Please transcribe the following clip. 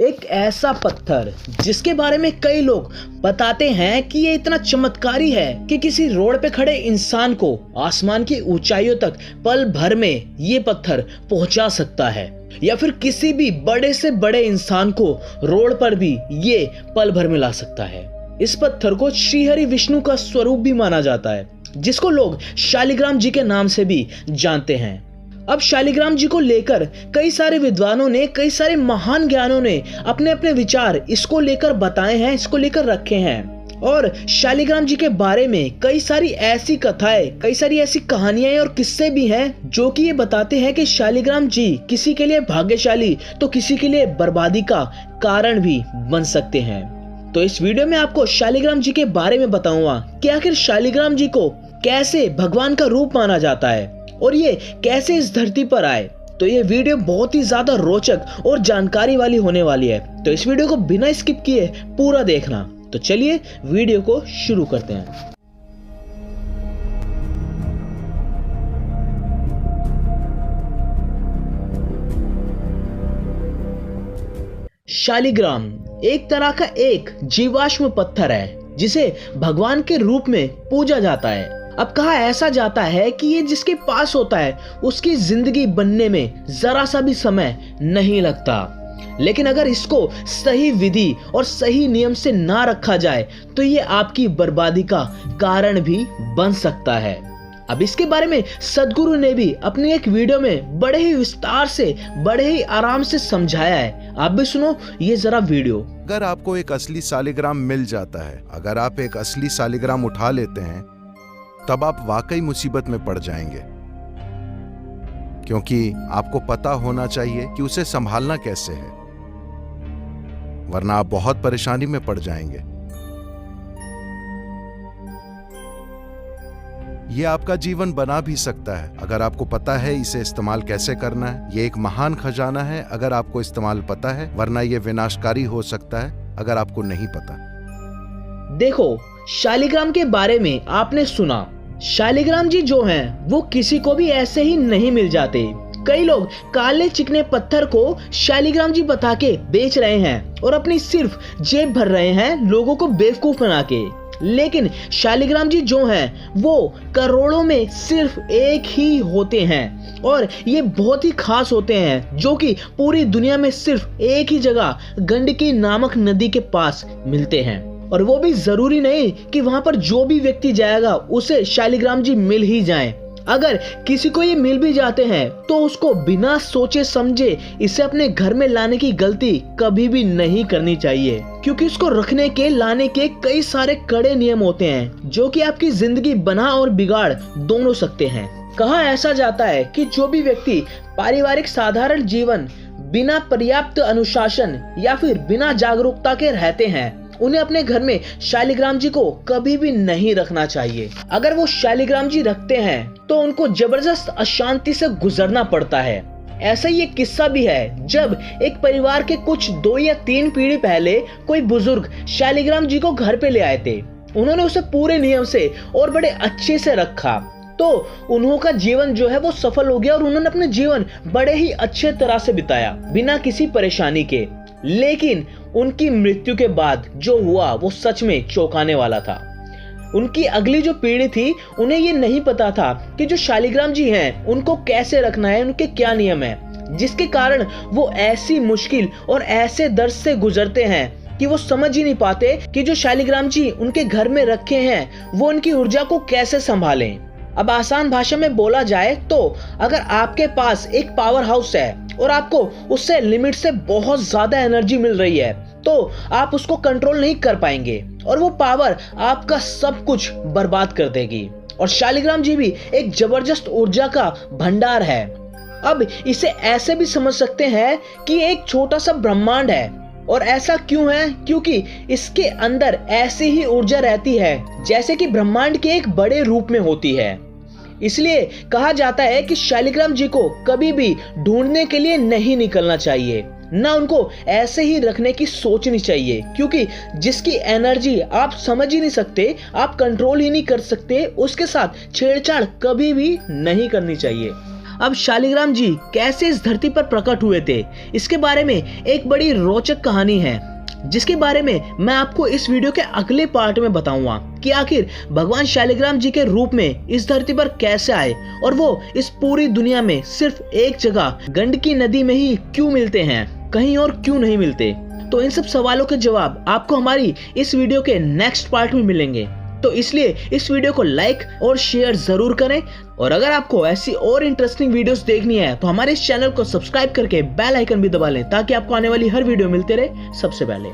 एक ऐसा पत्थर जिसके बारे में कई लोग बताते हैं कि ये इतना चमत्कारी है कि किसी रोड पे खड़े इंसान को आसमान की ऊंचाइयों तक पल भर में ये पत्थर पहुंचा सकता है, या फिर किसी भी बड़े से बड़े इंसान को रोड पर भी ये पल भर में ला सकता है। इस पत्थर को श्रीहरि विष्णु का स्वरूप भी माना जाता है, जिसको लोग शालिग्राम जी के नाम से भी जानते हैं। अब शालिग्राम जी को लेकर कई सारे विद्वानों ने, कई सारे महान ज्ञानों ने अपने अपने विचार इसको लेकर बताए हैं, इसको लेकर रखे हैं। और शालिग्राम जी के बारे में कई सारी ऐसी कथाएं, कई सारी ऐसी कहानियां और किस्से भी हैं जो कि ये बताते हैं कि शालिग्राम जी किसी के लिए भाग्यशाली तो किसी के लिए बर्बादी का कारण भी बन सकते हैं। तो इस वीडियो में आपको शालिग्राम जी के बारे में बताऊंगा कि आखिर शालिग्राम जी को कैसे भगवान का रूप माना जाता है और ये कैसे इस धरती पर आए। तो ये वीडियो बहुत ही ज्यादा रोचक और जानकारी वाली होने वाली है, तो इस वीडियो को बिना स्किप किए पूरा देखना। तो चलिए वीडियो को शुरू करते हैं। शालिग्राम एक तरह का एक जीवाश्म पत्थर है जिसे भगवान के रूप में पूजा जाता है। अब कहा ऐसा जाता है कि ये जिसके पास होता है उसकी जिंदगी बनने में जरा सा भी समय नहीं लगता, लेकिन अगर इसको सही विधि और सही नियम से ना रखा जाए तो ये आपकी बर्बादी का कारण भी बन सकता है। अब इसके बारे में सदगुरु ने भी अपनी एक वीडियो में बड़े ही विस्तार से, बड़े ही आराम से समझाया है। आप भी सुनो ये जरा वीडियो। अगर आपको एक असली शालिग्राम मिल जाता है, अगर आप एक असली शालिग्राम उठा लेते हैं, तब आप वाकई मुसीबत में पड़ जाएंगे, क्योंकि आपको पता होना चाहिए कि उसे संभालना कैसे है, वरना आप बहुत परेशानी में पड़ जाएंगे। यह आपका जीवन बना भी सकता है अगर आपको पता है इसे इस्तेमाल कैसे करना है। यह एक महान खजाना है अगर आपको इस्तेमाल पता है, वरना यह विनाशकारी हो सकता है अगर आपको नहीं पता। देखो, शालिग्राम के बारे में आपने सुना, शालिग्राम जी जो हैं वो किसी को भी ऐसे ही नहीं मिल जाते। कई लोग काले चिकने पत्थर को शालिग्राम जी बता के बेच रहे हैं और अपनी सिर्फ जेब भर रहे हैं, लोगों को बेवकूफ बना के। लेकिन शालिग्राम जी जो हैं वो करोड़ों में सिर्फ एक ही होते हैं और ये बहुत ही खास होते हैं, जो कि पूरी दुनिया में सिर्फ एक ही जगह गंडकी नामक नदी के पास मिलते हैं। और वो भी जरूरी नहीं कि वहां पर जो भी व्यक्ति जाएगा उसे शालिग्राम जी मिल ही जाएं। अगर किसी को ये मिल भी जाते हैं तो उसको बिना सोचे समझे इसे अपने घर में लाने की गलती कभी भी नहीं करनी चाहिए, क्योंकि इसको रखने के, लाने के कई सारे कड़े नियम होते हैं जो कि आपकी जिंदगी बना और बिगाड़ दोनों सकते हैं। कहा ऐसा जाता है कि जो भी व्यक्ति पारिवारिक साधारण जीवन बिना पर्याप्त अनुशासन या फिर बिना जागरूकता के रहते हैं, उन्हें अपने घर में शालिग्राम जी को कभी भी नहीं रखना चाहिए। अगर वो शालिग्राम जी रखते हैं तो उनको जबरदस्त अशांति से गुजरना पड़ता है। ऐसा ही एक किस्सा भी है, जब एक परिवार के कुछ 2 या 3 पीढ़ी पहले कोई बुजुर्ग शालिग्राम जी को घर पे ले आए थे। उन्होंने उसे पूरे नियम से और बड़े अच्छे से रखा, तो उनका जीवन जो है वो सफल हो गया और उन्होंने अपने जीवन बड़े ही अच्छे तरह से बिताया बिना किसी परेशानी के। लेकिन उनकी मृत्यु के बाद जो हुआ वो सच में चौंकाने वाला था। उनकी अगली जो पीढ़ी थी उन्हें ये नहीं पता था कि जो शालिग्राम जी हैं उनको कैसे रखना है, उनके क्या नियम है, जिसके कारण वो ऐसी मुश्किल और ऐसे दर्द से गुजरते हैं कि वो समझ ही नहीं पाते कि जो शालिग्राम जी उनके घर में रखे हैं वो उनकी ऊर्जा को कैसे संभालें। अब आसान भाषा में बोला जाए तो अगर आपके पास एक पावर हाउस है और आपको उससे लिमिट से बहुत ज्यादा एनर्जी मिल रही है, तो आप उसको कंट्रोल नहीं कर पाएंगे और वो पावर आपका सब कुछ बर्बाद कर देगी। और शालिग्राम जी भी एक जबरदस्त ऊर्जा का भंडार है। अब इसे ऐसे भी समझ सकते हैं कि एक छोटा सा ब्रह्मांड है, और ऐसा क्यों है? क्योंकि इसके अंदर ऐसी ही ऊर्जा रहती है जैसे कि ब्रह्मांड के एक बड़े रूप में होती है। इसलिए कहा जाता है कि शालिग्राम जी को कभी भी ढूंढने के लिए नहीं निकलना चाहिए, ना उनको ऐसे ही रखने की सोचनी चाहिए, क्योंकि जिसकी एनर्जी आप समझ ही नहीं सकते, आप कंट्रोल ही नहीं कर सकते, उसके साथ छेड़छाड़ कभी भी नहीं करनी चाहिए। अब शालिग्राम जी कैसे इस धरती पर प्रकट हुए थे, इसके बारे में एक बड़ी रोचक कहानी है, जिसके बारे में मैं आपको इस वीडियो के अगले पार्ट में बताऊंगा कि आखिर भगवान शालिग्राम जी के रूप में इस धरती पर कैसे आए और वो इस पूरी दुनिया में सिर्फ एक जगह गंडकी नदी में ही क्यों मिलते हैं, कहीं और क्यों नहीं मिलते। तो इन सब सवालों के जवाब आपको हमारी इस वीडियो के नेक्स्ट पार्ट में मिलेंगे। तो इसलिए इस वीडियो को लाइक और शेयर जरूर करें, और अगर आपको ऐसी और इंटरेस्टिंग वीडियोस देखनी है तो हमारे इस चैनल को सब्सक्राइब करके बेल आइकन भी दबा लें, ताकि आपको आने वाली हर वीडियो मिलते रहे सबसे पहले।